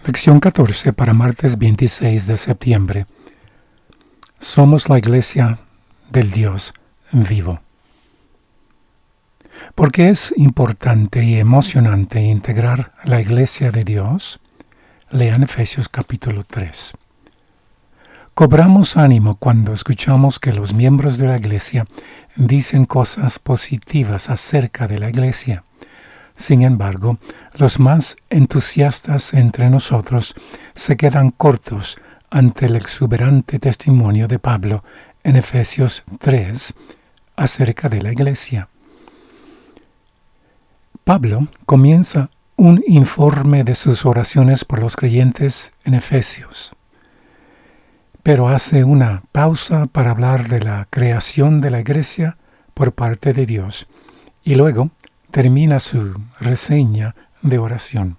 Lección 14 para martes 26 de septiembre. Somos la iglesia del Dios vivo. ¿Por qué es importante y emocionante integrar la iglesia de Dios? Lean Efesios capítulo 3. Cobramos ánimo cuando escuchamos que los miembros de la iglesia dicen cosas positivas acerca de la iglesia. Sin embargo, los más entusiastas entre nosotros se quedan cortos ante el exuberante testimonio de Pablo en Efesios 3 acerca de la iglesia. Pablo comienza un informe de sus oraciones por los creyentes en Efesios, pero hace una pausa para hablar de la creación de la iglesia por parte de Dios y luego termina su reseña de oración.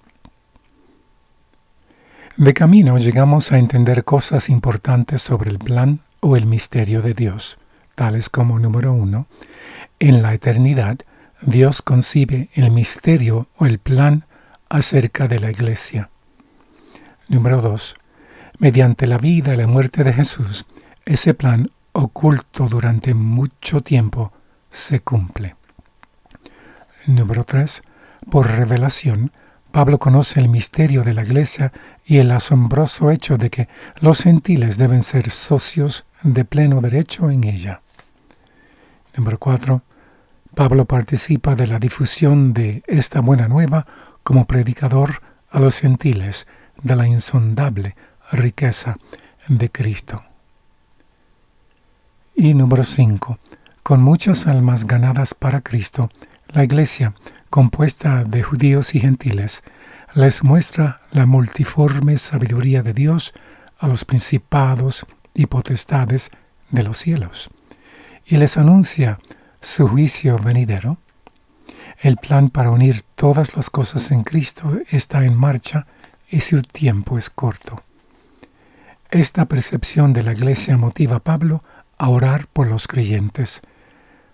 De camino llegamos a entender cosas importantes sobre el plan o el misterio de Dios, tales como, número 1, en la eternidad, Dios concibe el misterio o el plan acerca de la iglesia. Número 2, mediante la vida y la muerte de Jesús, ese plan oculto durante mucho tiempo se cumple. Número 3. Por revelación, Pablo conoce el misterio de la iglesia y el asombroso hecho de que los gentiles deben ser socios de pleno derecho en ella. Número 4. Pablo participa de la difusión de esta buena nueva como predicador a los gentiles de la insondable riqueza de Cristo. Y número 5. Con muchas almas ganadas para Cristo, la iglesia, compuesta de judíos y gentiles, les muestra la multiforme sabiduría de Dios a los principados y potestades de los cielos, y les anuncia su juicio venidero. El plan para unir todas las cosas en Cristo está en marcha y su tiempo es corto. Esta percepción de la iglesia motiva a Pablo a orar por los creyentes.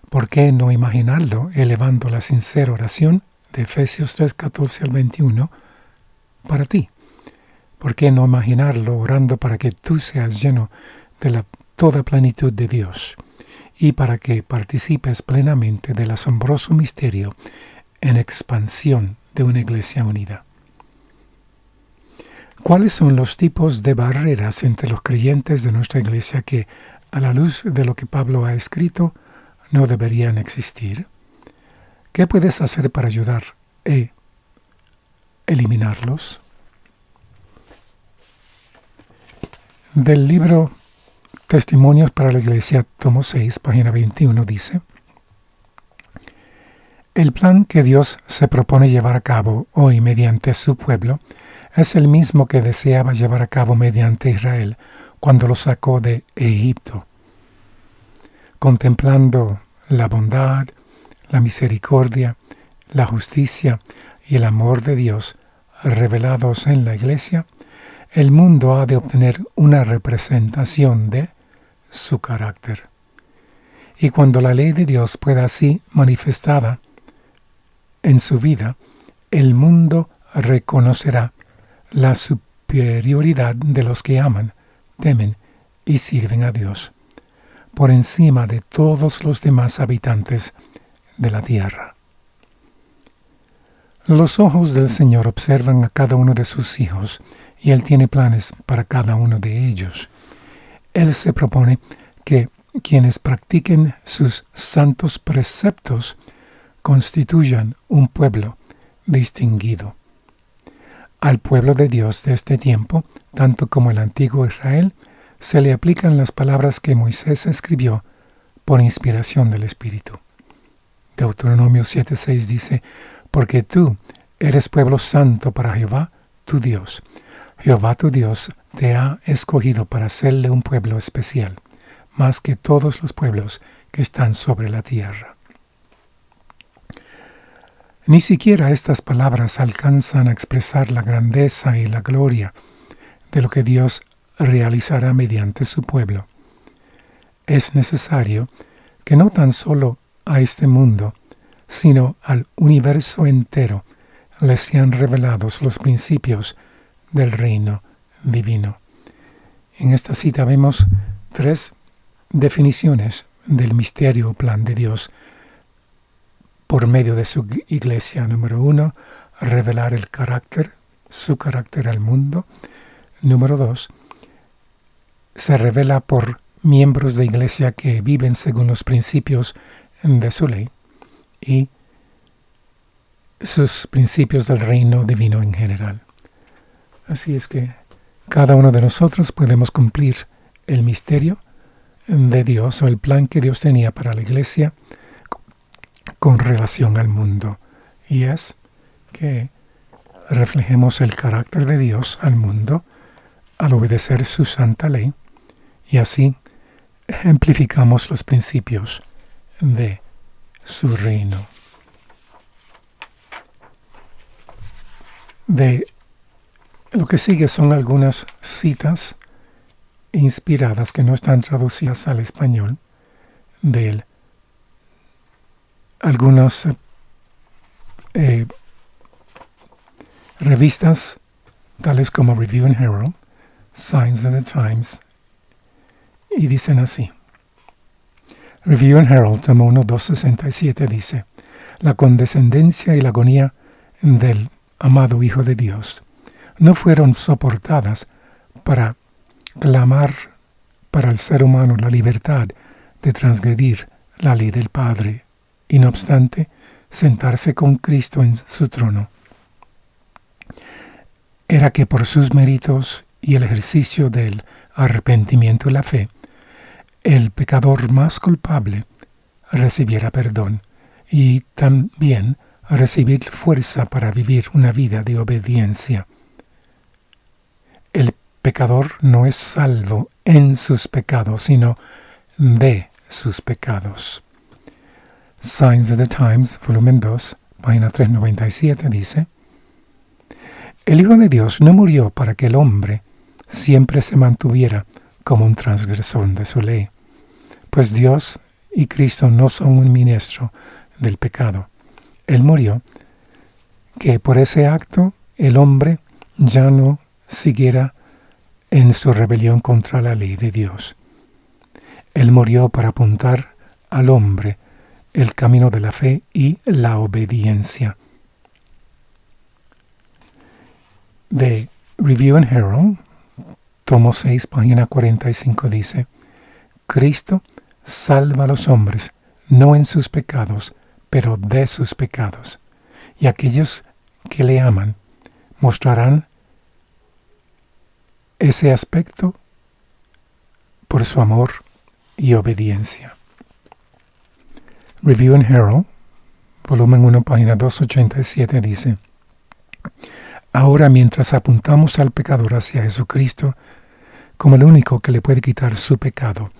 ¿Por qué no imaginarlo elevando la sincera oración de Efesios 3, 14 al 21 para ti? ¿Por qué no imaginarlo orando para que tú seas lleno de la toda plenitud de Dios y para que participes plenamente del asombroso misterio en expansión de una iglesia unida? ¿Cuáles son los tipos de barreras entre los creyentes de nuestra iglesia que, a la luz de lo que Pablo ha escrito, no deberían existir? ¿Qué puedes hacer para ayudar a eliminarlos? Del libro Testimonios para la Iglesia, tomo 6, página 21, dice: el plan que Dios se propone llevar a cabo hoy mediante su pueblo es el mismo que deseaba llevar a cabo mediante Israel cuando lo sacó de Egipto. Contemplando la bondad, la misericordia, la justicia y el amor de Dios revelados en la iglesia, el mundo ha de obtener una representación de su carácter. Y cuando la ley de Dios pueda así manifestada en su vida, el mundo reconocerá la superioridad de los que aman, temen y sirven a Dios por encima de todos los demás habitantes de la tierra. Los ojos del Señor observan a cada uno de sus hijos, y Él tiene planes para cada uno de ellos. Él se propone que quienes practiquen sus santos preceptos constituyan un pueblo distinguido. Al pueblo de Dios de este tiempo, tanto como el antiguo Israel, se le aplican las palabras que Moisés escribió por inspiración del Espíritu. Deuteronomio 7:6 dice: porque tú eres pueblo santo para Jehová, tu Dios. Jehová tu Dios te ha escogido para hacerle un pueblo especial, más que todos los pueblos que están sobre la tierra. Ni siquiera estas palabras alcanzan a expresar la grandeza y la gloria de lo que Dios realizará mediante su pueblo. Es necesario que no tan solo a este mundo, sino al universo entero, les sean revelados los principios del reino divino. En esta cita vemos 3 definiciones del misterio o plan de Dios por medio de su iglesia. Número 1, revelar el carácter, su carácter al mundo. Número 2, se revela por miembros de iglesia que viven según los principios de su ley y sus principios del reino divino en general. Así es que cada uno de nosotros podemos cumplir el misterio de Dios o el plan que Dios tenía para la iglesia con relación al mundo. Y es que reflejemos el carácter de Dios al mundo al obedecer su santa ley y así ejemplificamos los principios de su reino. De lo que sigue son algunas citas inspiradas que no están traducidas al español de algunas revistas tales como Review and Herald, Signs of the Times, y dicen así. Review and Herald, tomo 1, 267, dice: la condescendencia y la agonía del amado Hijo de Dios no fueron soportadas para clamar para el ser humano la libertad de transgredir la ley del Padre y, no obstante, sentarse con Cristo en su trono. Era que por sus méritos y el ejercicio del arrepentimiento y la fe, el pecador más culpable recibiera perdón y también recibir fuerza para vivir una vida de obediencia. El pecador no es salvo en sus pecados, sino de sus pecados. Signs of the Times, volumen 2, página 397, dice: el Hijo de Dios no murió para que el hombre siempre se mantuviera como un transgresor de su ley, pues Dios y Cristo no son un ministro del pecado. Él murió que por ese acto el hombre ya no siguiera en su rebelión contra la ley de Dios. Él murió para apuntar al hombre el camino de la fe y la obediencia. De Review and Herald, tomo 6, página 45, dice: Cristo salva a los hombres, no en sus pecados, pero de sus pecados. Y aquellos que le aman mostrarán ese aspecto por su amor y obediencia. Review and Herald, volumen 1, página 287, dice: ahora, mientras apuntamos al pecador hacia Jesucristo como el único que le puede quitar su pecado,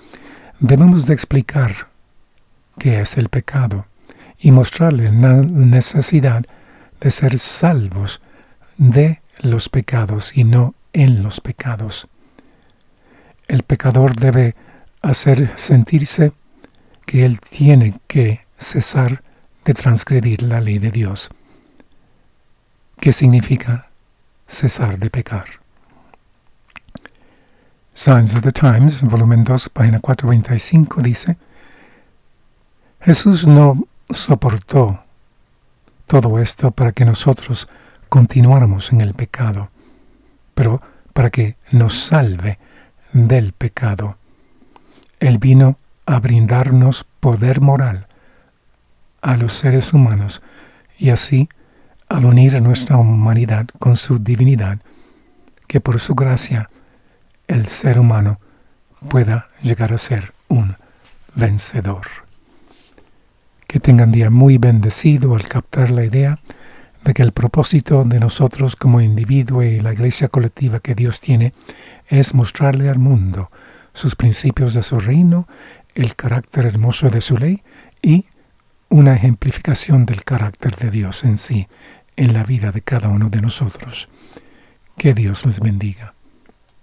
debemos de explicar qué es el pecado y mostrarle la necesidad de ser salvos de los pecados y no en los pecados. El pecador debe hacer sentirse que él tiene que cesar de transgredir la ley de Dios. ¿Qué significa cesar de pecar? Signs of the Times, volumen 2, página 425, dice: Jesús no soportó todo esto para que nosotros continuáramos en el pecado, pero para que nos salve del pecado. Él vino a brindarnos poder moral a los seres humanos y así, al unir a nuestra humanidad con su divinidad, que por su gracia el ser humano pueda llegar a ser un vencedor. Que tengan día muy bendecido al captar la idea de que el propósito de nosotros como individuo y la iglesia colectiva que Dios tiene es mostrarle al mundo sus principios de su reino, el carácter hermoso de su ley y una ejemplificación del carácter de Dios en sí, en la vida de cada uno de nosotros. Que Dios les bendiga.